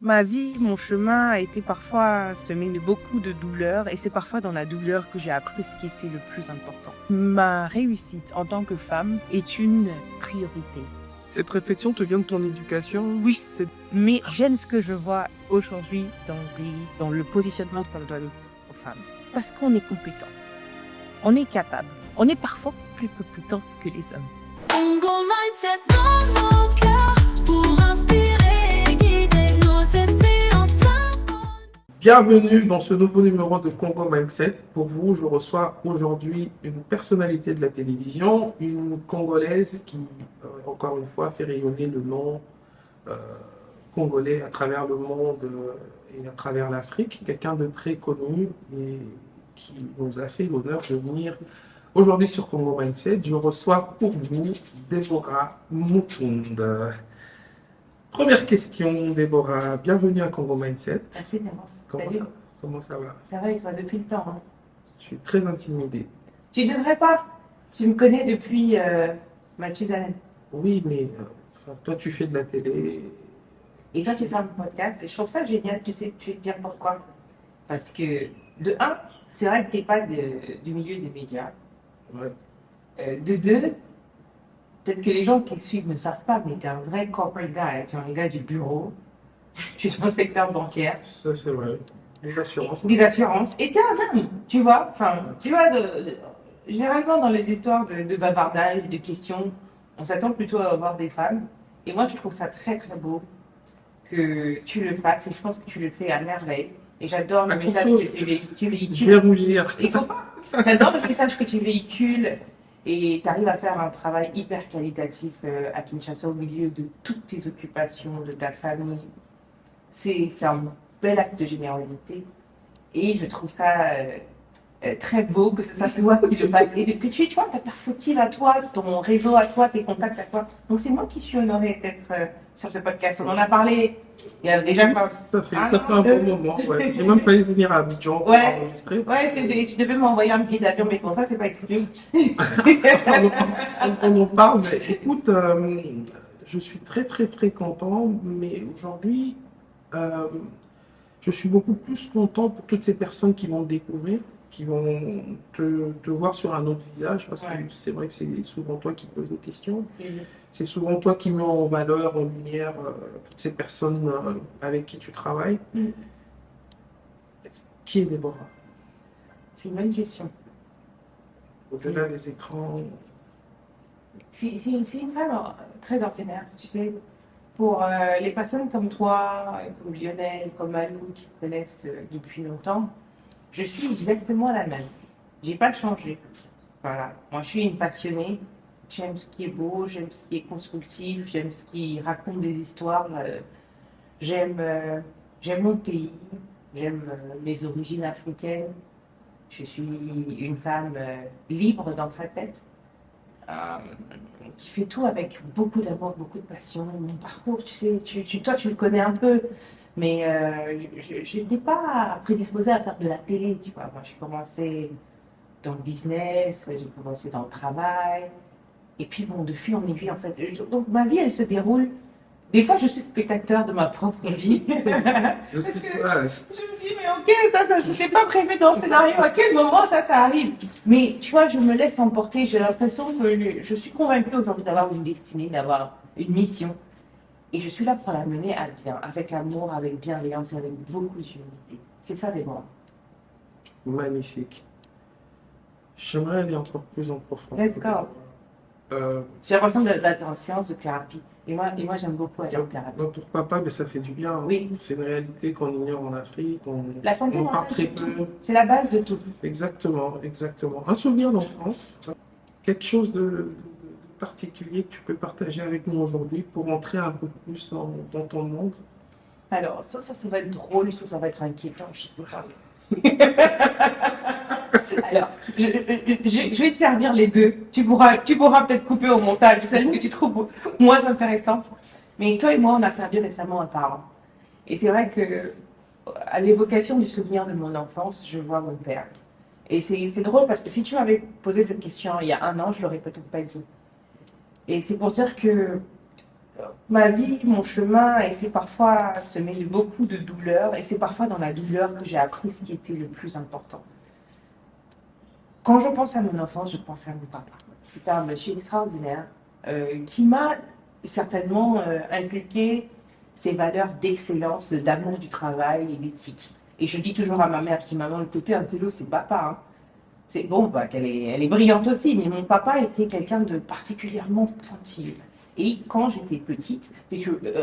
Ma vie, mon chemin a été parfois semé de beaucoup de douleurs et c'est parfois dans la douleur que j'ai appris ce qui était le plus important. Ma réussite en tant que femme est une priorité. Cette réflexion te vient de ton éducation? Oui, mais j'aime ce que je vois aujourd'hui dans le pays, dans le positionnement qu'on donne aux femmes. Parce qu'on est compétente, on est capable, on est parfois plus compétente que les hommes. Congo Mindset dans nos cœurs pour inspirer et guider nos esprits en plein. Bienvenue dans ce nouveau numéro de Congo Mindset. Pour vous, je reçois aujourd'hui une personnalité de la télévision, une Congolaise qui, encore une fois, fait rayonner le nom congolais à travers le monde et à travers l'Afrique. Quelqu'un de très connu et qui nous a fait l'honneur de venir aujourd'hui sur Congo Mindset. Je reçois pour vous Déborah Moutounda. Première question, Déborah. Bienvenue à Congo Mindset. Merci Terence. Comment Salut. Comment ça va? Ça va et toi depuis le temps, hein? Je suis très intimidé. Tu ne devrais pas. Tu me connais depuis Mathusalem. Oui, mais toi, tu fais de la télé. Et toi, tu fais un podcast. Et je trouve ça génial. Tu sais, je vais te dire pourquoi. Parce que, de un, c'est vrai que tu n'es pas du milieu des médias. Ouais. De deux, peut-être que les gens qui suivent ne savent pas, mais tu es un vrai corporate guy. Tu es un gars du bureau. Tu es dans le secteur bancaire. Ça, c'est vrai. Des assurances. Des assurances. Et tu es un homme, tu vois. Enfin, tu vois, généralement dans les histoires de bavardage, de questions, on s'attend plutôt à avoir des femmes. Et moi, je trouve ça très très beau que tu le fasses. Et je pense que tu le fais à merveille. Et j'adore le message que tu Je véhicules. vais rougir. Il faut pas. J'adore le message que tu véhicules. Et tu arrives à faire un travail hyper qualitatif à Kinshasa au milieu de toutes tes occupations, de ta famille. C'est un bel acte de générosité. Et je trouve ça très beau que ce soit toi qui le fasses. Et que tu vois ta perspective à toi, ton réseau à toi, tes contacts à toi. Donc c'est moi qui suis honorée d'être sur ce podcast. On en a parlé il y a déjà pas. Ça fait un bon moment. Ouais. J'ai même failli venir à Abidjan pour Ouais. enregistrer. Ouais, tu devais m'envoyer un billet d'avion, mais bon, ça, c'est pas exclu. On en parle, mais écoute, je suis très très très content, mais aujourd'hui, je suis beaucoup plus content pour toutes ces personnes qui vont te découvrir, qui vont te voir sur un autre visage, parce Ouais. que c'est vrai que c'est souvent toi qui poses des questions, c'est souvent toi qui mets en valeur, en lumière, toutes ces personnes avec qui tu travailles. Mm. Qui est Déborah? C'est une bonne question. Au-delà des écrans. C'est une femme très ordinaire, tu sais. Pour les personnes comme toi, comme Lionel, comme Malou, qui me connaissent depuis longtemps, je suis exactement la même. J'ai pas changé. Voilà. Moi, je suis une passionnée. J'aime ce qui est beau, j'aime ce qui est constructif, j'aime ce qui raconte des histoires. J'aime mon pays, j'aime mes origines africaines. Je suis une femme libre dans sa tête, qui fait tout avec beaucoup d'amour, beaucoup de passion. Mon parcours, tu sais, toi tu le connais un peu, mais je n'étais pas prédisposée à faire de la télé, tu vois. Moi, j'ai commencé dans le business, j'ai commencé dans le travail, et puis bon, de fil en aiguille, en fait. Donc ma vie, elle se déroule. Des fois, je suis spectateur de ma propre vie. De ce qui se passe. Je me dis, mais ok, ça c'était pas prévu dans le scénario. À quel moment ça arrive? Mais tu vois, je me laisse emporter. J'ai l'impression que je suis convaincue aujourd'hui d'avoir une destinée, d'avoir une mission. Et je suis là pour la mener à bien, avec amour, avec bienveillance et avec beaucoup d'humilité. C'est ça, des bons. Magnifique. J'aimerais aller encore plus en profondeur. Let's go. Euh, J'ai l'impression d'être en séance de thérapie. Et moi j'aime beaucoup aller en thérapie. non, pourquoi pas, mais ça fait du bien. Oui. C'est une réalité qu'on ignore en Afrique. La santé on parle mentale, très c'est peu. tout. C'est la base de tout. Exactement, exactement. Un souvenir d'enfance, quelque chose de particulier que tu peux partager avec nous aujourd'hui pour entrer un peu plus dans ton monde. Alors, ça va être drôle, ça va être inquiétant, je sais pas. Alors, je vais te servir les deux. Tu pourras peut-être couper au montage celle que tu trouves moins intéressante. Mais toi et moi, on a perdu récemment un parent. Et c'est vrai que, à l'évocation du souvenir de mon enfance, je vois mon père. Et c'est drôle parce que si tu m'avais posé cette question il y a un an, je l'aurais peut-être pas dit. Et c'est pour dire que ma vie, mon chemin a été parfois semé de beaucoup de douleurs et c'est parfois dans la douleur que j'ai appris ce qui était le plus important. Quand je pense à mon enfance, je pense à mon papa. C'était un monsieur extraordinaire qui m'a certainement inculqué ces valeurs d'excellence, d'amour du travail et d'éthique. Et je dis toujours à ma mère, je dis maman, le côté intello, c'est papa. Hein. C'est bon, bah, elle est brillante aussi, mais mon papa était quelqu'un de particulièrement pointilleux. Et quand j'étais petite,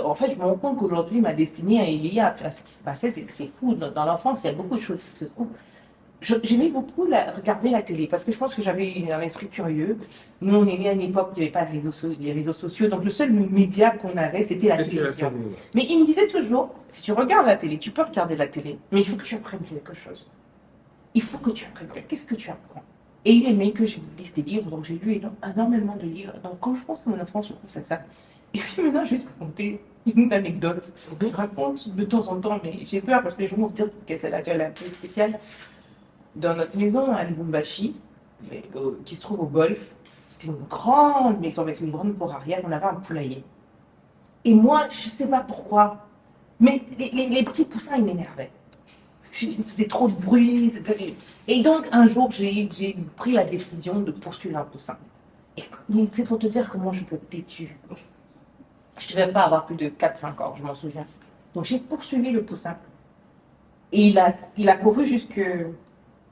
en fait, je me rends compte qu'aujourd'hui, ma destinée est liée à ce qui se passait, c'est que c'est fou. Dans l'enfance, il y a beaucoup de choses qui se trouvent. J'aimais beaucoup regarder la télé parce que je pense que j'avais un esprit curieux. Nous, on est né à une époque où il n'y avait pas les réseaux sociaux, donc le seul média qu'on avait, c'était la télévision. Mais il me disait toujours, si tu regardes la télé, tu peux regarder la télé, mais il faut que tu apprennes quelque chose. Il faut que tu apprennes. Qu'est-ce que tu apprends? Et il aimait que je lise des livres, donc j'ai lu énormément de livres. Donc quand je pense à mon enfance, je pense à ça. Et puis maintenant, je vais te raconter une anecdote que je raconte de temps en temps, mais j'ai peur parce que les gens vont se dire que c'est la gueule un peu spéciale. Dans notre maison à Lubumbashi, qui se trouve au golf, c'était une grande maison avec une grande cour arrière, on avait un poulailler. Et moi, je ne sais pas pourquoi, mais les petits poussins, ils m'énervaient. C'était trop de bruit. Et donc, un jour, j'ai pris la décision de poursuivre un poussin. Et c'est pour te dire comment je peux être têtue. Je ne devais pas avoir plus de 4-5 ans, je m'en souviens. Donc, j'ai poursuivi le poussin. Et il a couru jusque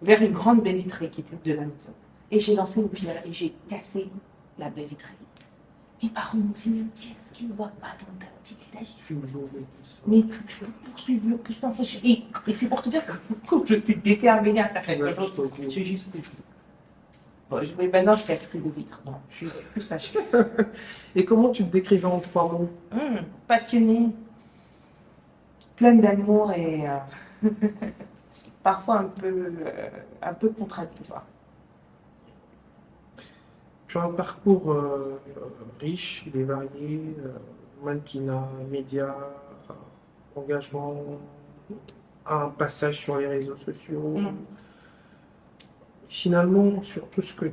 vers une grande baie vitrée qui était de la maison. Et j'ai lancé une pierre et j'ai cassé la baie vitrée. Mes parents m'ont dit, mais qu'est-ce qu'il ne voit pas dans ta petite tête? Mais je peux poursuivre le poussin. Et c'est pour te dire que je suis déterminée à faire quelque chose. Je suis juste plus. Bon, maintenant, je ne casse plus de vitres. Non, je suis plus sage. Et comment tu te décrivais en 3 mots? Passionnée, pleine d'amour et parfois un peu contradictoire. Tu as un parcours riche, il est varié, mannequinat, médias, engagement, un passage sur les réseaux sociaux. Finalement, sur tout ce que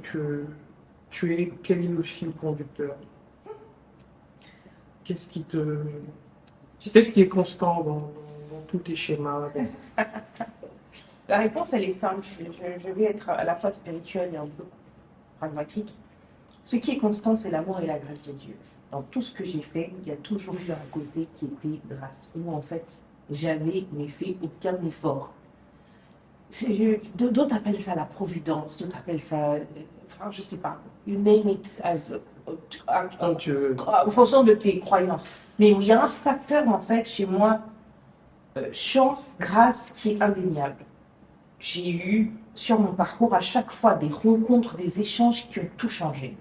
tu es, quel est le fil conducteur? Qu'est-ce qui est constant dans tous tes schémas? La réponse, elle est simple. Je vais être à la fois spirituelle et un peu pragmatique. Ce qui est constant, c'est l'amour et la grâce de Dieu. Dans tout ce que j'ai fait, il y a toujours eu un côté qui était grâce. Où en fait, j'avais fait aucun effort. D'autres appellent ça la providence, d'autres appellent ça, enfin, je sais pas, you name it as, en fonction de tes croyances. Mais il y a un facteur en fait chez moi, chance, grâce, qui est indéniable. J'ai eu sur mon parcours à chaque fois des rencontres, des échanges qui ont tout changé.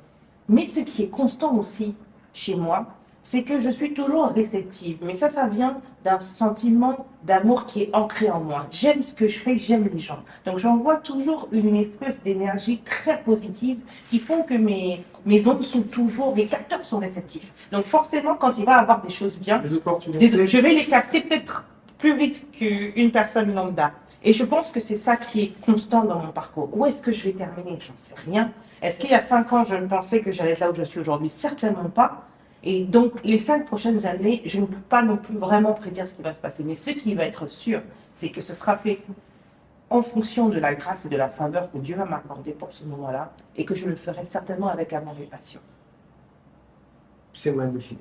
Mais ce qui est constant aussi chez moi, c'est que je suis toujours réceptive. Mais ça vient d'un sentiment d'amour qui est ancré en moi. J'aime ce que je fais, j'aime les gens. Donc j'envoie toujours une espèce d'énergie très positive qui font que mes ondes sont toujours, mes capteurs sont réceptifs. Donc forcément, quand il va y avoir des choses bien, je vais les capter peut-être plus vite qu'une personne lambda. Et je pense que c'est ça qui est constant dans mon parcours. Où est-ce que je vais terminer? J'en sais rien. Est-ce qu'il y a 5 ans, je pensais que j'allais être là où je suis aujourd'hui? Certainement pas. Et donc, les 5 prochaines années, je ne peux pas non plus vraiment prédire ce qui va se passer. Mais ce qui va être sûr, c'est que ce sera fait en fonction de la grâce et de la faveur que Dieu va m'accorder pour ce moment-là, et que je le ferai certainement avec amour et passion. C'est magnifique.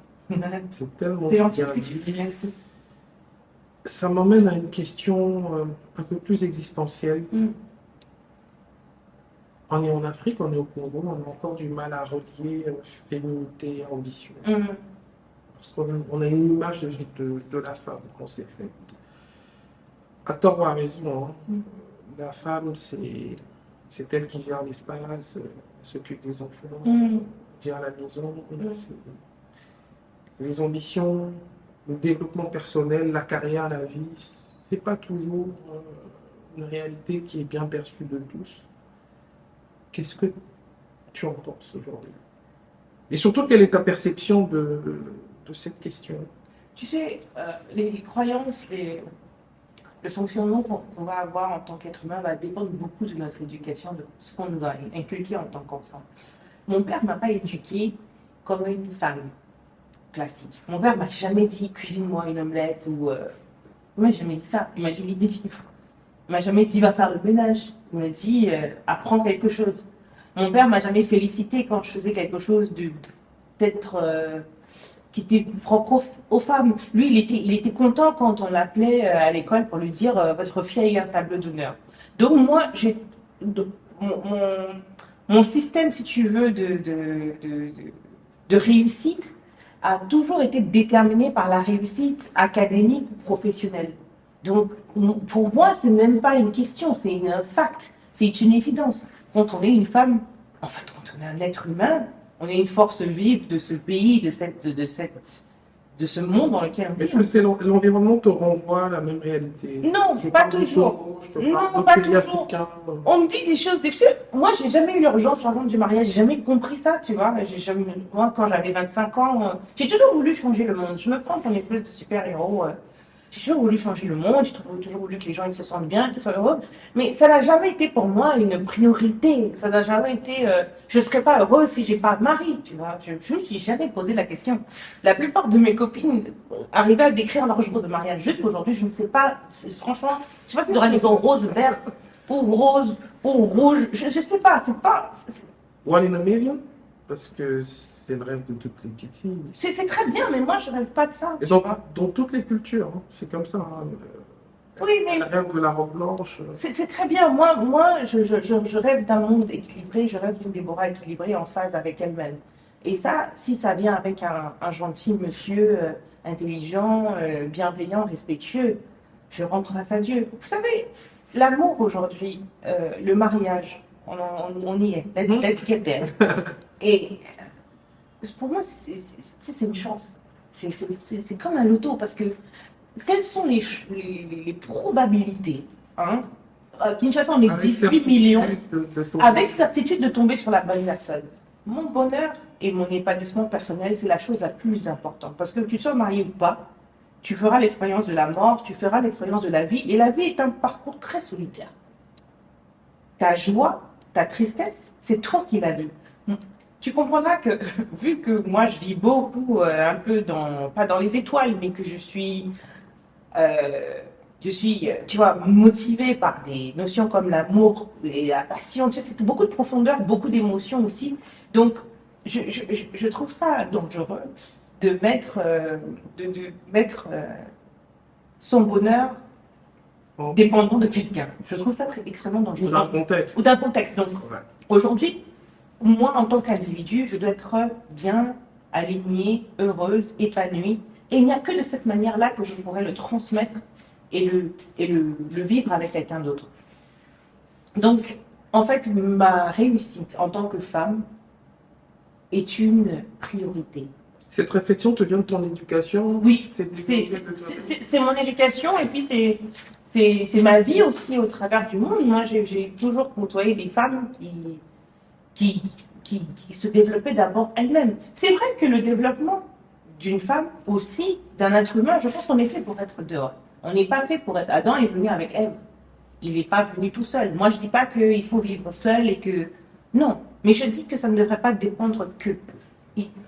C'est tellement C'est gentil ce que tu dis, merci. Ça m'emmène à une question un peu plus existentielle. On est en Afrique, on est au Congo, on a encore du mal à relier féminité et ambition. Parce qu'on a une image de la femme qu'on s'est fait. À tort ou à raison, hein. La femme, c'est elle qui gère l'espace, elle s'occupe des enfants, gère la maison. Les ambitions, le développement personnel, la carrière, la vie, c'est pas toujours une réalité qui est bien perçue de tous. Qu'est-ce que tu en penses aujourd'hui? Et surtout, quelle est ta perception de cette question? Tu sais, les croyances, le fonctionnement qu'on va avoir en tant qu'être humain va dépendre beaucoup de notre éducation, de ce qu'on nous a inculqué en tant qu'enfant. Mon père ne m'a pas éduquée comme une femme. classique. Mon père m'a jamais dit cuisine-moi une omelette ou. Il m'a jamais dit ça. Il m'a dit lis des livres. Il m'a jamais dit va faire le ménage. Il m'a dit apprends quelque chose. Mon père m'a jamais félicité quand je faisais quelque chose de peut-être qui était propre aux femmes. Lui, il était content quand on l'appelait à l'école pour lui dire votre fille a eu un tableau d'honneur. Donc moi, mon système, si tu veux, de réussite a toujours été déterminé par la réussite académique ou professionnelle. Donc, pour moi, c'est même pas une question, c'est un fact, c'est une évidence. Quand on est une femme, en fait, quand on est un être humain, on est une force vive de ce pays, de ce monde dans lequel on vit. Est-ce que c'est l'environnement te renvoie à la même réalité? Non, Je pas parle du toujours. Togo, je te parle Non, d'autres pas pays toujours. africains. On me dit des choses difficiles. Moi, j'ai jamais eu l'urgence, par exemple, du mariage. J'ai jamais compris ça, tu vois. Moi, quand j'avais 25 ans, j'ai toujours voulu changer le monde. Je me prends pour une espèce de super-héros. J'ai toujours voulu changer le monde. J'ai toujours voulu que les gens ils se sentent bien, qu'ils soient heureux. Mais ça n'a jamais été pour moi une priorité. Ça n'a jamais été. Je ne serais pas heureuse si j'ai pas de mari, tu vois. Je me suis jamais posé la question. La plupart de mes copines arrivaient à décrire leur jour de mariage. Juste aujourd'hui, je ne sais pas. Franchement, je ne sais pas s'ils auraient des roses vertes ou roses ou rouges. Je ne sais pas. C'est pas. One in a million? Parce que c'est le rêve de toutes les petites filles. C'est très bien, mais moi, je rêve pas de ça. Et tu dans, vois. dans toutes les cultures, hein, c'est comme ça. Hein. Oui, mais Le rêve de la robe blanche. c'est très bien. Moi je rêve d'un monde équilibré, je rêve d'une Déborah équilibrée en phase avec elle-même. Et ça, si ça vient avec un gentil monsieur intelligent, bienveillant, respectueux, je rends grâce à Dieu. Vous savez, l'amour aujourd'hui, le mariage, on y est. Let's get there. Et pour moi, c'est une chance. C'est comme un loto parce que quelles sont les probabilités hein? Kinshasa, on est Avec 18 millions. de ton- Avec certitude de tomber sur la bonne personne. Mon bonheur et mon épanouissement personnel, c'est la chose la plus importante. Parce que que tu sois marié ou pas, tu feras l'expérience de la mort, tu feras l'expérience de la vie. Et la vie est un parcours très solitaire. Ta joie, ta tristesse, c'est toi qui la vis. Tu comprendras que, vu que moi je vis beaucoup, un peu pas dans les étoiles, mais que je suis, tu vois, motivée par des notions comme l'amour et la passion. Tu sais, c'est beaucoup de profondeur, beaucoup d'émotions aussi. Donc, je trouve ça dangereux de mettre, son bonheur dépendant de quelqu'un. Je trouve ça extrêmement dangereux. Ou d'un contexte. Ou d'un contexte. Donc, Ouais. aujourd'hui, moi, en tant qu'individu, je dois être bien alignée, heureuse, épanouie. Et il n'y a que de cette manière-là que je pourrais le transmettre et le vivre avec quelqu'un d'autre. Donc, en fait, ma réussite en tant que femme est une priorité. Cette réflexion te vient de ton éducation? Oui, c'est c'est mon éducation et puis c'est ma vie aussi au travers du monde. Moi, j'ai toujours côtoyé des femmes qui se développaient d'abord elles-mêmes. C'est vrai que le développement d'une femme aussi, d'un être humain, je pense qu'on est fait pour être dehors. On n'est pas fait pour être... Adam est venu avec Ève. Il n'est pas venu tout seul. Moi, je ne dis pas qu'il faut vivre seul et que... Non, mais je dis que ça ne devrait pas dépendre que...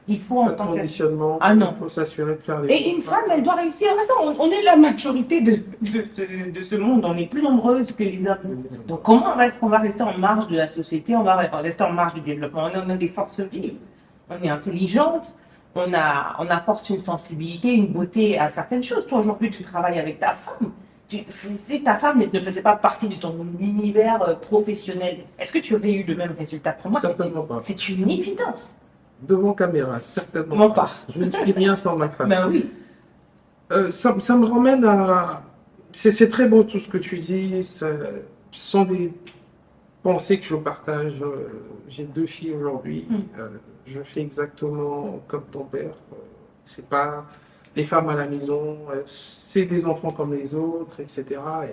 Il faut en le tant que... conditionnement. Ah non. Il faut s'assurer de faire les Et une femme, elle doit réussir. Attends, on est la majorité de ce monde. On est plus nombreuses que les hommes. Donc comment est-ce qu'on va rester en marge de la société? On va rester en marge du développement. On a des forces vives. On est intelligente. On apporte une sensibilité, une beauté à certaines choses. Toi, aujourd'hui, tu travailles avec ta femme. Si ta femme ne faisait pas partie de ton univers professionnel, est-ce que tu aurais eu le même résultat? Pour moi, Certainement pas. c'est une évidence. Devant caméra, certainement Moi pas. pas. Je ne suis rien sans ma femme. Ben oui. Ça me ramène à... C'est très beau tout ce que tu dis. Ce sont des pensées que je partage. J'ai 2 filles aujourd'hui. Je fais exactement comme ton père. C'est pas les femmes à la maison, c'est des enfants comme les autres, etc.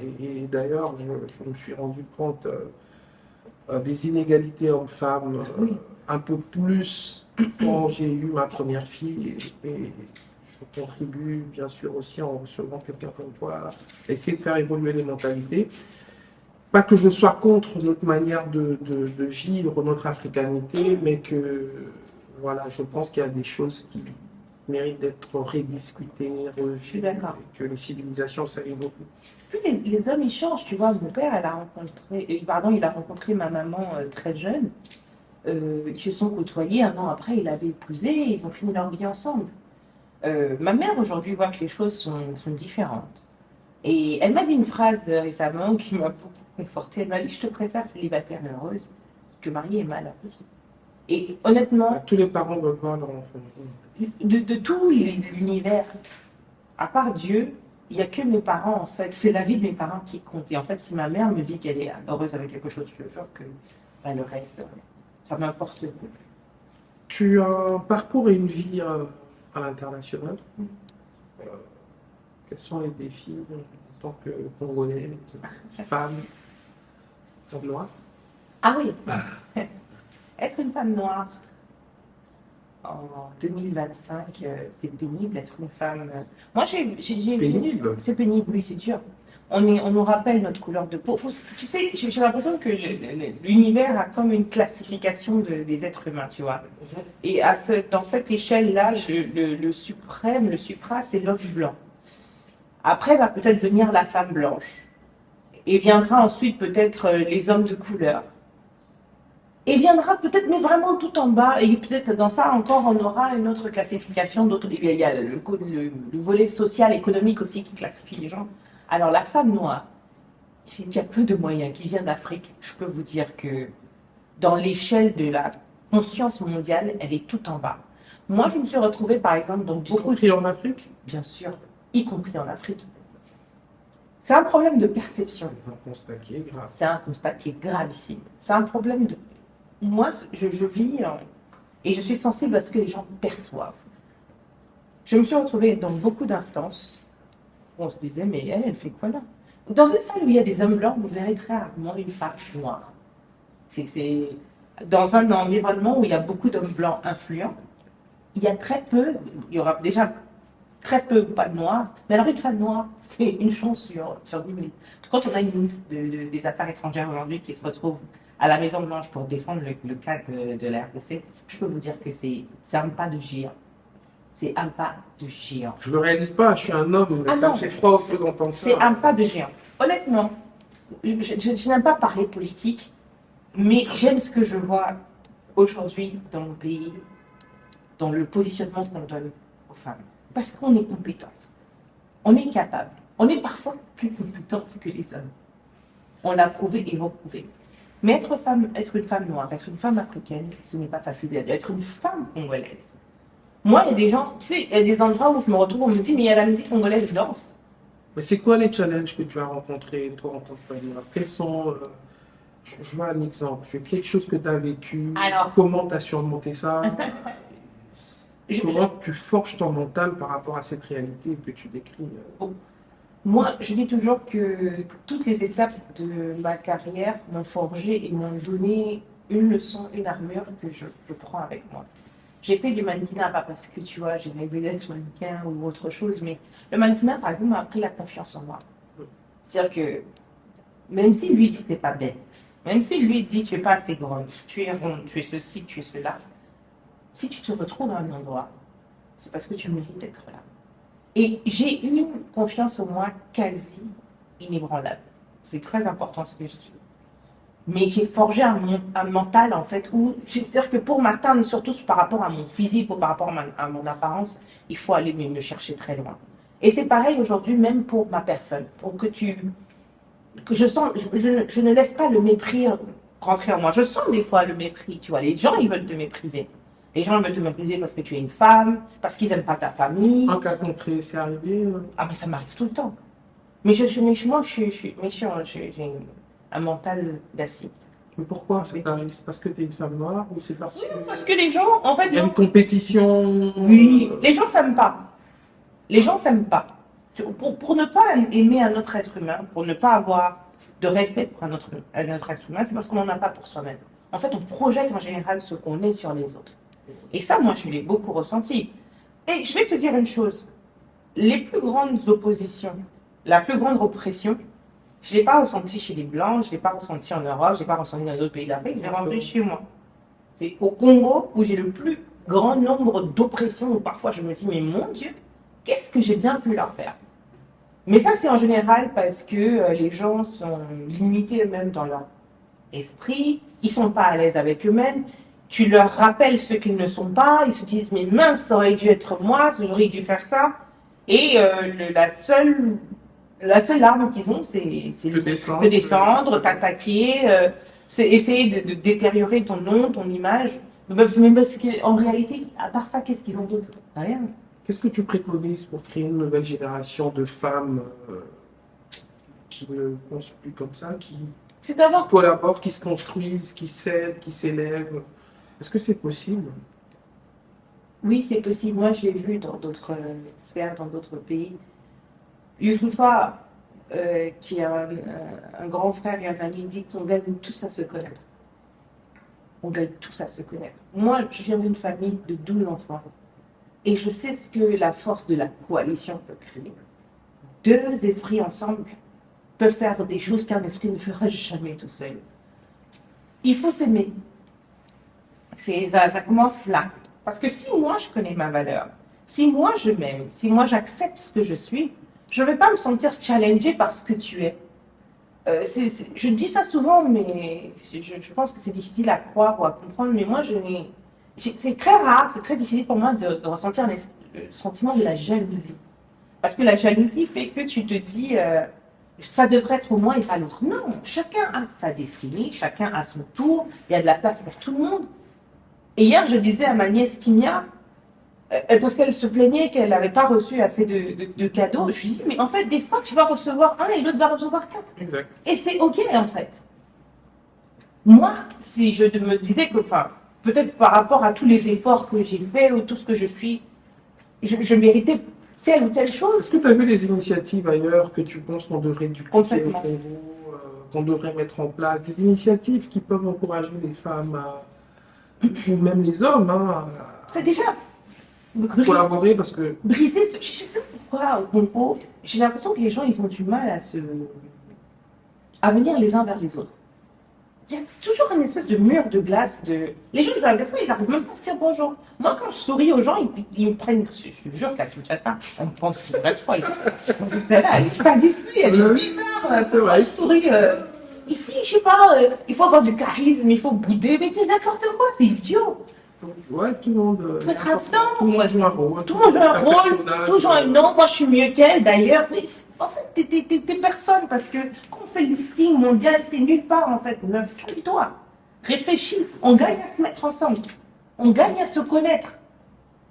Et d'ailleurs, je me suis rendu compte des inégalités hommes-femmes un peu plus quand j'ai eu ma première fille. Et je contribue bien sûr aussi en recevant quelqu'un comme toi à essayer de faire évoluer les mentalités. Pas que je sois contre notre manière de vivre notre africanité, mais que voilà, je pense qu'il y a des choses mérite d'être rediscuté, revu. Je suis d'accord. Et que les civilisations s'allient beaucoup. Puis les hommes, ils changent, tu vois. Mon père, il a rencontré ma maman très jeune. Ils se sont côtoyés, 1 an après, il avait épousé, et ils ont fini leur vie ensemble. Ma mère, aujourd'hui, voit que les choses sont différentes. Et elle m'a dit une phrase récemment qui m'a beaucoup confortée. Elle m'a dit, je te préfère célibataire et heureuse que mariée et malheureuse. Et honnêtement, Tous les parents veulent voir leur enfant. de tout l'univers, à part Dieu, il n'y a que mes parents, en fait. C'est la vie de mes parents qui compte. Et en fait, si ma mère me dit qu'elle est heureuse avec quelque chose, je te jure que le reste, ça m'importe peu. Tu as un parcours et une vie à l'international. Euh, Quels sont les défis en tant que Congolaise, femme noire? Ah oui, être une femme noire en 2025, c'est pénible. Être une femme. Moi, j'ai Pénible. C'est pénible, oui, c'est dur. On nous rappelle notre couleur de peau. Tu sais, j'ai l'impression que l'univers a comme une classification des êtres humains, tu vois. Et dans cette échelle-là, le suprême, le supra, c'est l'homme blanc. Après va peut-être venir la femme blanche. Et viendra ensuite peut-être les hommes de couleur. Et viendra peut-être, mais vraiment tout en bas, et peut-être dans ça encore, on aura une autre classification. Il y a le volet social, économique aussi qui classifie les gens. Alors la femme noire, qui a peu de moyens, qui vient d'Afrique, je peux vous dire que dans l'échelle de la conscience mondiale, elle est tout en bas. Moi, je me suis retrouvée, par exemple, dans beaucoup de... en Afrique? Bien sûr, y compris en Afrique. C'est un problème de perception. C'est un constat qui est grave. C'est un constat qui est gravissime. C'est un problème de... Moi, je vis et je suis sensible à ce que les gens perçoivent. Je me suis retrouvée dans beaucoup d'instances où on se disait, mais elle fait quoi là? Dans une salle où il y a des hommes blancs, vous verrez très rarement une femme noire. C'est dans un environnement où il y a beaucoup d'hommes blancs influents, il y a très peu, il y aura déjà très peu, pas de noirs, mais alors une femme noire, c'est une chance sur 10 000. Quand on a une ministre des Affaires étrangères aujourd'hui qui se retrouve à la Maison Blanche pour défendre le cas de la RDC, je peux vous dire que c'est un pas de géant. C'est un pas de géant. Je ne le réalise pas, je suis un homme, mais Ah ça non, me fait froid au feu d'entendre ça. C'est un pas de géant. Honnêtement, je n'aime pas parler politique, mais j'aime ce que je vois aujourd'hui dans le pays, dans le positionnement qu'on donne aux femmes. Parce qu'on est compétente, on est capable, on est parfois plus compétente que les hommes. On l'a prouvé et reprouvé. Mais être une femme noire, être une femme africaine, ce n'est pas facile. Être une femme congolaise. Moi, il y a des gens, tu sais, il y a des endroits où je me retrouve, on me dit, mais il y a la musique congolaise, je danse. Mais c'est quoi les challenges que tu as rencontrés, toi, en tant que femme noire? Quels sont... je vois un exemple. Quelque chose que tu as vécu. Alors. Comment tu as surmonté ça? Comment tu forges ton mental par rapport à cette réalité que tu décris? Moi, je dis toujours que toutes les étapes de ma carrière m'ont forgé et m'ont donné une leçon, une armure que je prends avec moi. J'ai fait du mannequinat, pas parce que, tu vois, j'ai rêvé d'être mannequin ou autre chose, mais le mannequinat, par exemple, m'a appris la confiance en moi. C'est-à-dire que, même si lui dit t'es pas belle, même si lui dit tu es pas assez grande, tu es ronde, tu es ceci, tu es cela, si tu te retrouves à un endroit, c'est parce que tu mérites d'être là. Et j'ai une confiance en moi quasi inébranlable. C'est très important ce que je dis. Mais j'ai forgé un mental, en fait, où, c'est-à-dire que pour m'atteindre, surtout par rapport à mon physique ou par rapport à mon apparence, il faut aller me chercher très loin. Et c'est pareil aujourd'hui, même pour ma personne. Pour que je ne laisse pas le mépris rentrer en moi. Je sens des fois le mépris, tu vois. Les gens, ils veulent te mépriser. Les gens veulent te mépriser parce que tu es une femme, parce qu'ils n'aiment pas ta famille. Un cas concret, c'est arrivé? Ah, mais ça m'arrive tout le temps. Mais je suis méchant, j'ai un mental d'acier. Mais pourquoi ça t'arrive? C'est parce que tu es une femme noire ou c'est parce que... Parce que les gens, en fait... Il y a une compétition... Oui, les gens s'aiment pas. Les gens s'aiment pas. Pour ne pas aimer un autre être humain, pour ne pas avoir de respect pour un autre être humain, c'est parce qu'on n'en a pas pour soi-même. En fait, on projette en général ce qu'on est sur les autres. Et ça, moi, je l'ai beaucoup ressenti. Et je vais te dire une chose. Les plus grandes oppositions, la plus grande oppression, je ne l'ai pas ressenti chez les Blancs, je ne l'ai pas ressenti en Europe, je ne l'ai pas ressenti dans d'autres pays d'Afrique, je l'ai ressenti chez moi. C'est au Congo où j'ai le plus grand nombre d'oppressions où parfois je me dis, mais mon Dieu, qu'est-ce que j'ai bien pu leur faire? Mais ça, c'est en général parce que les gens sont limités eux-mêmes dans leur esprit, ils sont pas à l'aise avec eux-mêmes. Tu leur rappelles ce qu'ils ne sont pas, ils se disent, mais mince, ça aurait dû être moi, j'aurais dû faire ça. Et la seule arme qu'ils ont, c'est descendre. se descendre, t'attaquer, c'est essayer de détériorer ton nom, ton image. Mais parce qu'en réalité, à part ça, qu'est-ce qu'ils ont d'autre? Rien. Qu'est-ce que tu préconises pour créer une nouvelle génération de femmes qui ne pensent plus comme ça, qui C'est d'avoir collaborent, qui se construisent, qui s'aident, qui s'élèvent? Est-ce que c'est possible? Oui, c'est possible. Moi, je l'ai vu dans d'autres sphères, dans d'autres pays. Youssoufa, qui est un grand frère et un ami, dit qu'on gagne tous à se connaître. On gagne tous à se connaître. Moi, je viens d'une famille de 12 enfants. Et je sais ce que la force de la coalition peut créer. Deux esprits ensemble peuvent faire des choses qu'un esprit ne fera jamais tout seul. Il faut s'aimer. Ça commence là. Parce que si moi, je connais ma valeur, si moi, je m'aime, si moi, j'accepte ce que je suis, je ne vais pas me sentir challengée par ce que tu es. Je dis ça souvent, mais je pense que c'est difficile à croire ou à comprendre, mais moi, c'est très rare, c'est très difficile pour moi de ressentir le sentiment de la jalousie. Parce que la jalousie fait que tu te dis, ça devrait être moi et pas l'autre. Non, chacun a sa destinée, chacun a son tour, il y a de la place pour tout le monde. Et hier, je disais à ma nièce Kimia, parce qu'elle se plaignait qu'elle n'avait pas reçu assez de cadeaux, je lui dis, mais en fait, des fois, tu vas recevoir un et l'autre va recevoir 4. Exact. Et c'est OK, en fait. Moi, si je me disais que, enfin, peut-être par rapport à tous les efforts que j'ai faits ou tout ce que je suis, je méritais telle ou telle chose. Est-ce que tu as vu des initiatives ailleurs que tu penses qu'on devrait dupliquer au Complètement. Congo, qu'on devrait mettre en place? Des initiatives qui peuvent encourager les femmes ou même les hommes à C'est déjà collaborer parce que briser je sais pas pourquoi au Congo, j'ai l'impression que les gens, ils ont du mal à venir les uns vers les autres. Il y a toujours une espèce de mur de glace. Les gens, des fois, ils n'arrivent même pas à se dire bonjour. Moi, quand je souris aux gens, ils me prennent. Je te jure qu'à Kinshasa, on me prend pour une vraie folle. Celle-là, elle n'est pas d'ici, elle est bizarre. C'est vrai. Je souris. Ici, je sais pas, il faut avoir du charisme, il faut bouder, mais c'est n'importe quoi, c'est idiot. ouais, tout le monde. Faut être avenant. Tout le monde joue un rôle. Tout le monde joue un rôle, personnage, tout le monde non, moi je suis mieux qu'elle d'ailleurs. Mais en fait, t'es personne parce que quand on fait le listing mondial, t'es nulle part en fait. Meuf, calme-toi, réfléchis, on gagne à se mettre ensemble, on gagne à se connaître.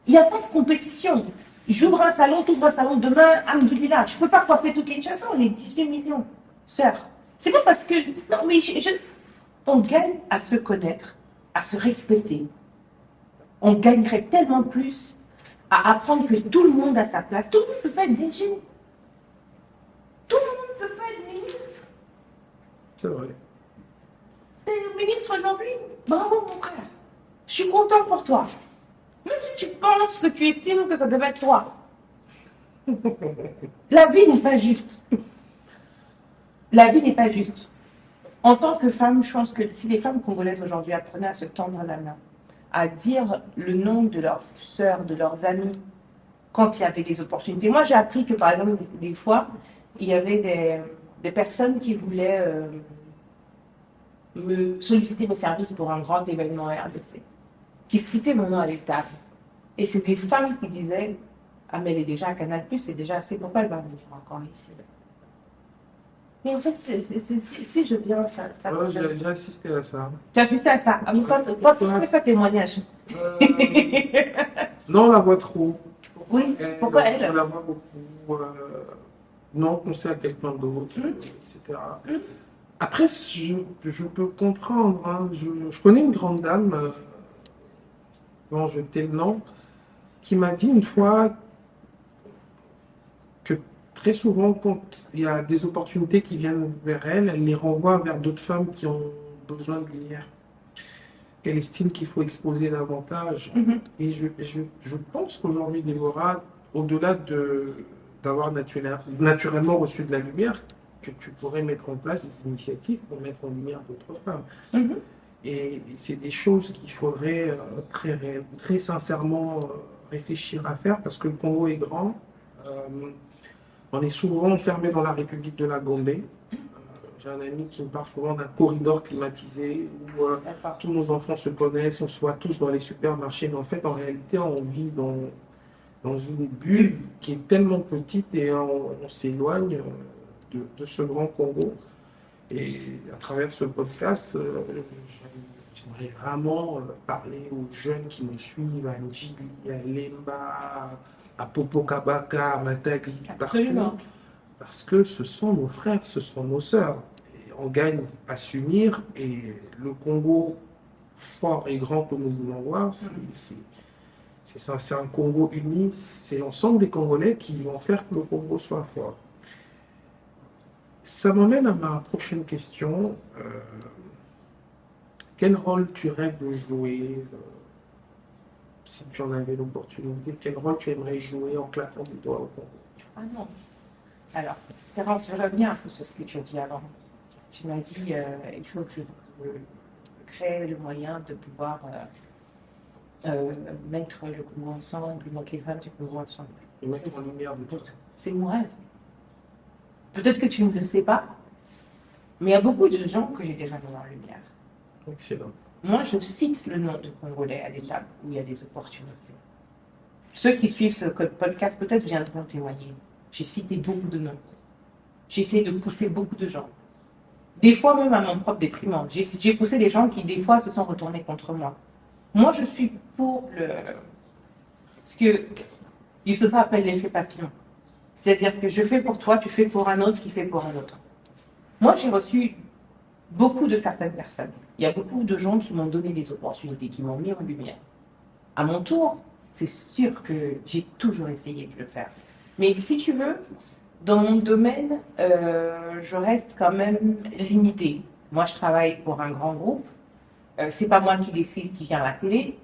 Il n'y a pas de compétition. J'ouvre un salon, t'ouvres un salon demain, alhamdoulilah. Je peux pas coiffer tout Kinshasa, on est 18 millions. Sœur, c'est pas parce que. Non, oui, on gagne à se connaître, à se respecter. On gagnerait tellement plus à apprendre que tout le monde a sa place. Tout le monde ne peut pas être DG. Tout le monde ne peut pas être ministre. C'est vrai. T'es ministre aujourd'hui. Bravo mon frère. Je suis content pour toi. Même si tu penses que tu estimes que ça devait être toi. La vie n'est pas juste. La vie n'est pas juste. En tant que femme, je pense que si les femmes congolaises aujourd'hui apprenaient à se tendre la main, à dire le nom de leurs sœurs, de leurs amis, quand il y avait des opportunités. Moi, j'ai appris que, par exemple, des fois, il y avait des personnes qui voulaient me solliciter mes services pour un grand événement RDC, qui citaient mon nom à l'état. Et c'est des femmes qui disaient « Ah, mais elle est déjà à Canal+, c'est déjà assez, pourquoi elle va venir encore ici ?» Mais en fait, si je viens, ça Ouais, j'ai déjà assisté à ça. Tu as assisté à ça. Ah, mais pas fais ça témoignage. Non, on la voit trop. Oui, pourquoi elle On la voit beaucoup. Non, penser à quelqu'un d'autre, etc. Après, je peux comprendre. Hein. Je connais une grande dame, dont je tais le nom, qui m'a dit une fois que très souvent, quand il y a des opportunités qui viennent vers elle, elle les renvoie vers d'autres femmes qui ont besoin de lumière. Elle estime qu'il faut exposer davantage. Et je pense qu'aujourd'hui, Déborah, au-delà d'avoir naturellement reçu de la lumière, que tu pourrais mettre en place des initiatives pour mettre en lumière d'autres femmes. Et c'est des choses qu'il faudrait très sincèrement réfléchir à faire parce que le Congo est grand. On est souvent enfermé dans la République de la Gambie. J'ai un ami qui me parle souvent d'un corridor climatisé où D'accord. tous nos enfants se connaissent, on se voit tous dans les supermarchés. Mais en fait, en réalité, on vit dans une bulle qui est tellement petite et on s'éloigne de ce grand Congo. Et à travers ce podcast, j'aimerais vraiment parler aux jeunes qui me suivent, à Njili, à Lemba, à Popokabaka, à Matadi, partout. Absolument. Parce que ce sont nos frères, ce sont nos sœurs. Et on gagne à s'unir et le Congo fort et grand que nous voulons voir, c'est un Congo uni, c'est l'ensemble des Congolais qui vont faire que le Congo soit fort. Ça m'amène à ma prochaine question. Quel rôle tu rêves de jouer, si tu en avais l'opportunité, quel rôle tu aimerais jouer en claquant des doigts au Congo? Ah non. Alors, Terence, je reviens un peu sur ce que tu as dit avant. Tu m'as dit il faut que je crée le moyen de pouvoir mettre le Congo ensemble, mettre les femmes du Congo ensemble. Et mettre en lumière de tout. C'est mon rêve. Peut-être que tu ne le sais pas, mais il y a beaucoup de gens que j'ai déjà mis en lumière. Excellent. Moi, je cite le nom de Congolais à des tables où il y a des opportunités. Ceux qui suivent ce podcast peut-être viendront témoigner. J'ai cité beaucoup de noms. J'essaie de pousser beaucoup de gens. Des fois même à mon propre détriment. J'ai poussé des gens qui des fois se sont retournés contre moi. Moi, je suis pour ce que Youssef appelle l'effet papillon. C'est-à-dire que je fais pour toi, tu fais pour un autre, qui fait pour un autre. Moi, j'ai reçu beaucoup de certaines personnes. Il y a beaucoup de gens qui m'ont donné des opportunités, qui m'ont mis en lumière. À mon tour, c'est sûr que j'ai toujours essayé de le faire. Mais si tu veux, dans mon domaine, je reste quand même limitée. Moi, je travaille pour un grand groupe. C'est pas moi qui décide qui vient à la télé.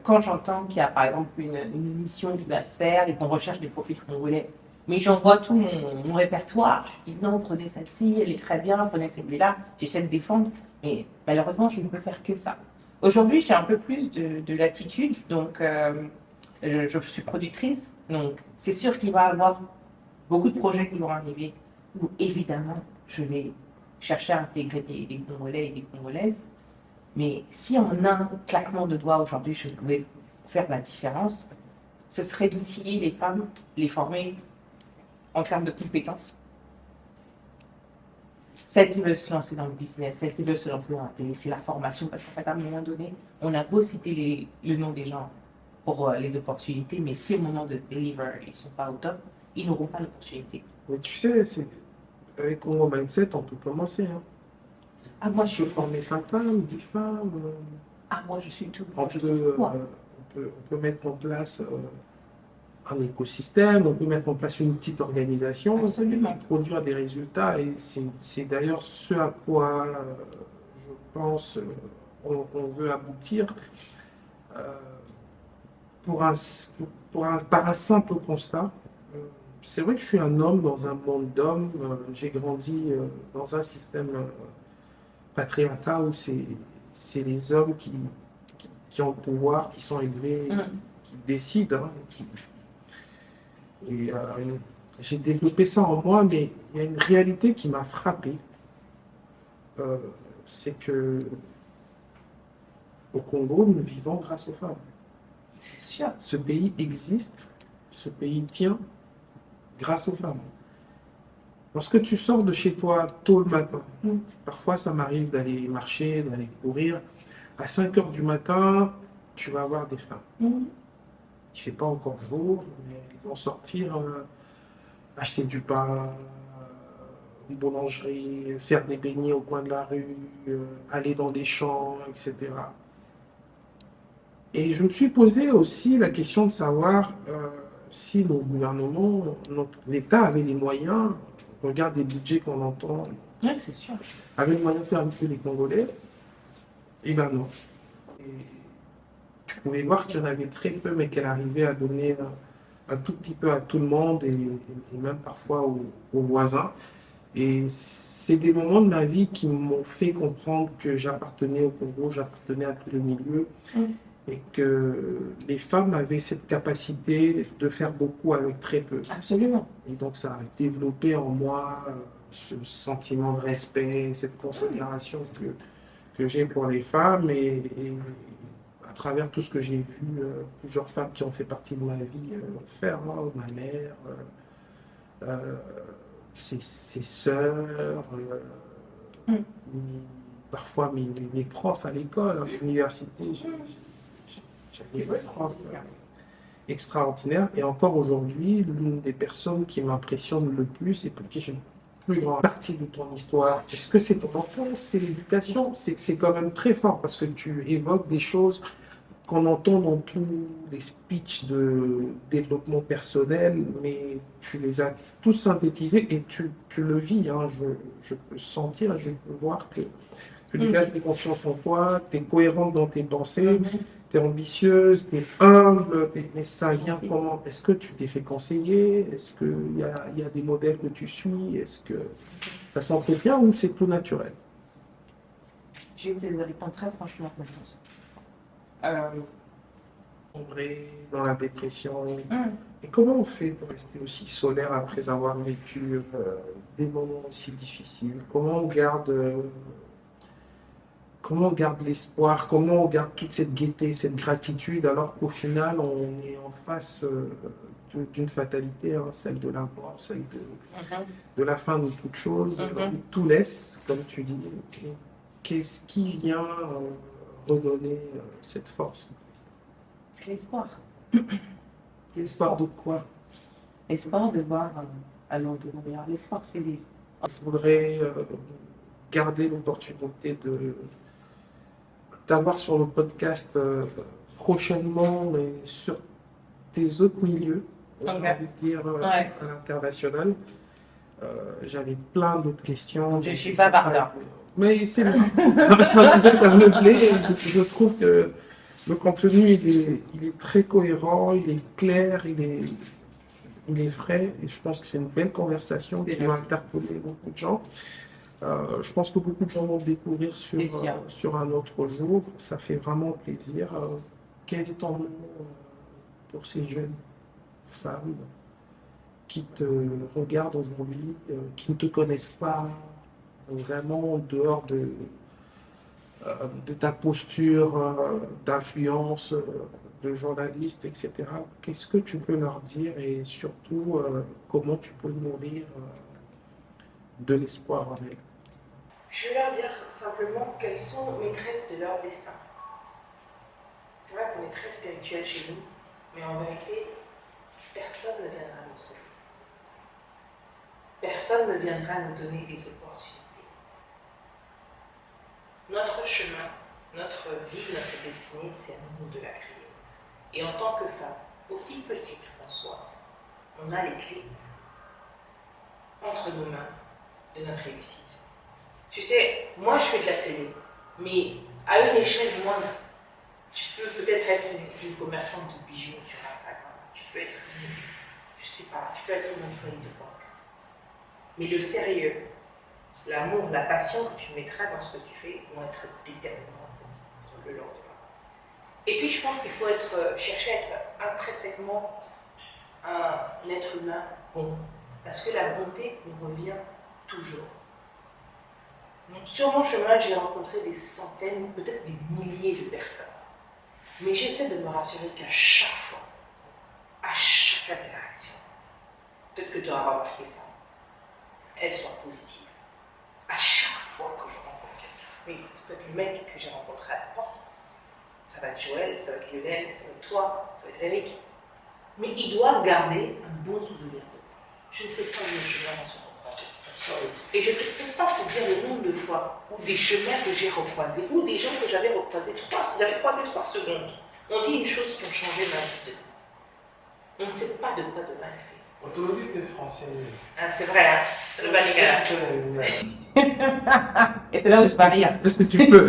Quand j'entends qu'il y a par exemple une émission qui va se faire et qu'on recherche des profils congolais, mais j'envoie tout mon répertoire. Je dis non, prenez celle-ci, elle est très bien, prenez celui-là. J'essaie de défendre, mais malheureusement, je ne peux faire que ça. Aujourd'hui, j'ai un peu plus de latitude, donc je suis productrice. Donc, c'est sûr qu'il va y avoir beaucoup de projets qui vont arriver où, évidemment, je vais chercher à intégrer des Congolais et des Congolaises. Mais si en un claquement de doigts aujourd'hui, je pouvais faire la différence, ce serait d'outiller les femmes, les former en termes de compétences. Celles qui veulent se lancer dans le business, celles qui veulent se lancer dans la télé, c'est la formation. Parce qu'en fait, à un moment donné, on a beau citer le nom des gens pour les opportunités, mais si au moment de deliver, ils ne sont pas au top, ils n'auront pas l'opportunité. Mais tu sais, avec Congo Mindset, on peut commencer. Hein. Ah, moi, je Tu suis peux former 5 femmes, 10 femmes. Ah, moi, je suis tout. On Je suis peut, quoi on peut mettre en place un écosystème, on peut mettre en place une petite organisation, Absolument. et produire des résultats. Et c'est d'ailleurs ce à quoi je pense on veut aboutir par un simple constat. C'est vrai que je suis un homme dans un monde d'hommes. J'ai grandi dans un système patriarcal où c'est les hommes qui ont le pouvoir, qui sont élevés, qui décident. Hein, et, j'ai développé ça en moi, mais il y a une réalité qui m'a frappé. C'est que au Congo, nous vivons grâce aux femmes. C'est sûr. Ce pays existe, ce pays tient grâce aux femmes. Lorsque tu sors de chez toi tôt le matin, parfois ça m'arrive d'aller marcher, d'aller courir, à 5 heures du matin, tu vas voir des femmes. Il ne fait pas encore jour, mais ils vont sortir acheter du pain, une boulangerie, faire des beignets au coin de la rue, aller dans des champs, etc. Et je me suis posé aussi la question de savoir si nos gouvernements, l'État avait les moyens, regarde les budgets qu'on entend, Oui, c'est sûr. avait les moyens de faire vivre les Congolais. Eh ben non. Et tu pouvais voir qu'il y en avait très peu, mais qu'elle arrivait à donner un tout petit peu à tout le monde et même parfois aux voisins. Et c'est des moments de ma vie qui m'ont fait comprendre que j'appartenais au Congo, j'appartenais à tous les milieux et que les femmes avaient cette capacité de faire beaucoup avec très peu. Absolument. Et donc ça a développé en moi ce sentiment de respect, cette considération que j'ai pour les femmes et à travers tout ce que j'ai vu, plusieurs femmes qui ont fait partie de ma vie faire, hein, ma mère, ses sœurs, parfois mes profs à l'école, à l'université, j'avais des profs extraordinaires. Et encore aujourd'hui, l'une des personnes qui m'impressionne le plus et pour qui j'ai une plus grande partie de ton histoire, est-ce que c'est ton enfance, c'est l'éducation? C'est quand même très fort parce que tu évoques des choses qu'on entend dans tous les speeches de développement personnel, mais tu les as tous synthétisés et tu le vis. Hein. Je peux sentir, je peux voir que tu dégages de confiance en toi, tu es cohérente dans tes pensées, tu es ambitieuse, tu es humble, mais ça vient comment? Est-ce que tu t'es fait conseiller? Est-ce qu'il y a des modèles que tu suis? Est-ce que ça s'entretient ou c'est tout naturel? Je vais te répondre très franchement, je pense. Sombrer dans la dépression. Et comment on fait pour rester aussi solaire après avoir vécu des moments aussi difficiles? Comment on garde l'espoir? Comment on garde toute cette gaieté, cette gratitude, alors qu'au final, on est en face d'une fatalité, hein, celle de la mort, celle de la fin de toute chose, où tout laisse, comme tu dis. Qu'est-ce qui vient redonner cette force? C'est l'espoir. L'espoir de quoi? L'espoir de voir à long terme. L'espoir fait vivre. Je voudrais garder l'opportunité d'avoir sur le podcast prochainement, mais sur tes autres milieux, j'ai envie de dire à l'international. J'avais plein d'autres questions. Je ne suis pas barbare. Mais c'est bon. Ça nous aide à meubler. Je trouve que le contenu, il est très cohérent, il est clair, il est frais. Et je pense que c'est une belle conversation qui va interpeller beaucoup de gens. Je pense que beaucoup de gens vont le découvrir sur un autre jour. Ça fait vraiment plaisir. Quel est ton nom pour ces jeunes femmes qui te regardent aujourd'hui, qui ne te connaissent pas vraiment en dehors de ta posture d'influence, de journaliste, etc. Qu'est-ce que tu peux leur dire et surtout comment tu peux nourrir de l'espoir en elles? Je vais leur dire simplement qu'elles sont maîtresses de leur destin. C'est vrai qu'on est très spirituel chez nous, mais en vérité, personne ne viendra nous sauver. Personne ne viendra nous donner des opportunités. Notre chemin, notre vie, notre destinée, c'est à nous de la créer. Et en tant que femme, aussi petite qu'on soit, on a les clés entre nos mains de notre réussite. Tu sais, moi je fais de la télé, mais à une échelle moindre. Tu peux peut-être être une commerçante de bijoux sur Instagram, tu peux être je sais pas, tu peux être une employée de banque. Mais le sérieux, l'amour, la passion que tu mettras dans ce que tu fais vont être déterminants pour le lendemain. Et puis je pense qu'il faut chercher à être intrinsèquement un être humain bon, parce que la bonté nous revient toujours. Donc, sur mon chemin, j'ai rencontré des centaines, peut-être des milliers de personnes. Mais j'essaie de me rassurer qu'à chaque fois, à chaque interaction, peut-être que tu auras remarqué ça, elle soit positive. À chaque fois que je rencontre quelqu'un, oui, ça peut être le mec que j'ai rencontré à la porte, ça va être Joël, ça va être Lionel, ça va être toi, ça va être Eric. Mais il doit garder un bon souvenir. Je ne sais pas où le chemin dans son croisé. Et je ne peux pas te dire le nombre de fois ou des chemins que j'ai recroisés, ou des gens que j'avais recroisés j'avais croisé 3 secondes. On dit une chose qui a changé ma vie de vie. On ne sait pas de quoi demain est fait. Autonomie de français. Ah, c'est vrai, hein? C'est le banigala. Et c'est là où je parie. Est-ce que tu peux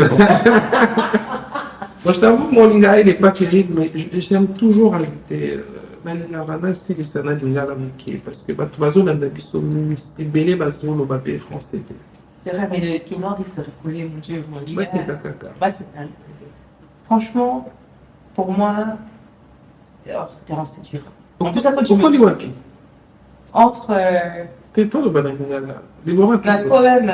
Moi, je t'avoue, mon lingala, il n'est pas terrible, mais j'aime toujours ajouter nalingaka nasilisa na lingala moke parce que bato bazolanda biso ebele bazoloba mpe français te. C'est vrai, mais le quinoa risque de recoller, mon Dieu, mon Dieu. Baseka kaka. Franchement, pour moi, terrain, c'est dur. En plus, après, tu okoli me... wapi Entre... te toloba na lingala debora on a quand même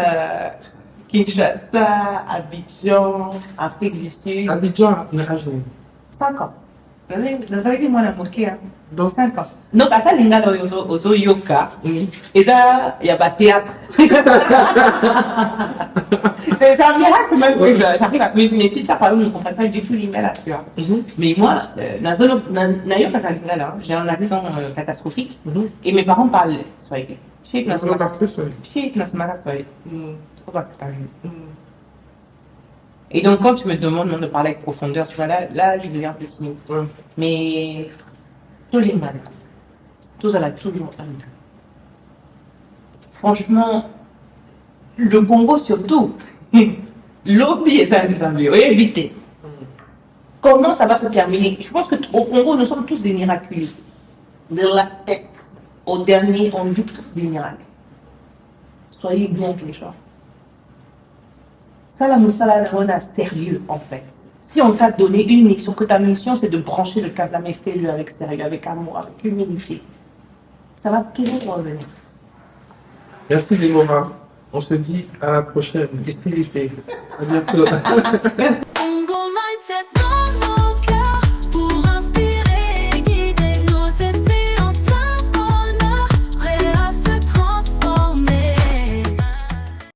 Kinshasa, Abidjan, Afrique du Sud. Abidjan na âge nini 5 ans. nazalaki mwana moke donc 5 ans. Donc ata lingala oyo ozoyoka eza ya batéâtre. C'est un miracle même que j'arrive à... Mes petites sœurs, par exemple, je ne comprends pas du tout lingala, tu vois. Mais moi, nayokaka lingala, j'ai un accent catastrophique et mes parents parlent swahili. Shit nasemaka swahili. Trop bakutani. Et donc, quand tu me demandes de parler avec profondeur, tu vois, là je deviens un peu timide. Mais tout lingala, tout ça là, toujours un. Franchement, le Congo surtout, lobby et ça nous a évité. Comment ça va se terminer? Je pense qu'au Congo, nous sommes tous des miraculés. De la tête au dernier, on vit tous des miracles. Soyez bien les gens. Ça, la moussala, on a sérieux en fait. Si on t'a donné une mission, que ta mission c'est de brancher le câble, mais fais-le avec sérieux, avec amour, avec humilité. Ça va toujours revenir. Merci Déborah. On se dit à la prochaine. D'ici l'été. À bientôt. Congo Mindset, non, non.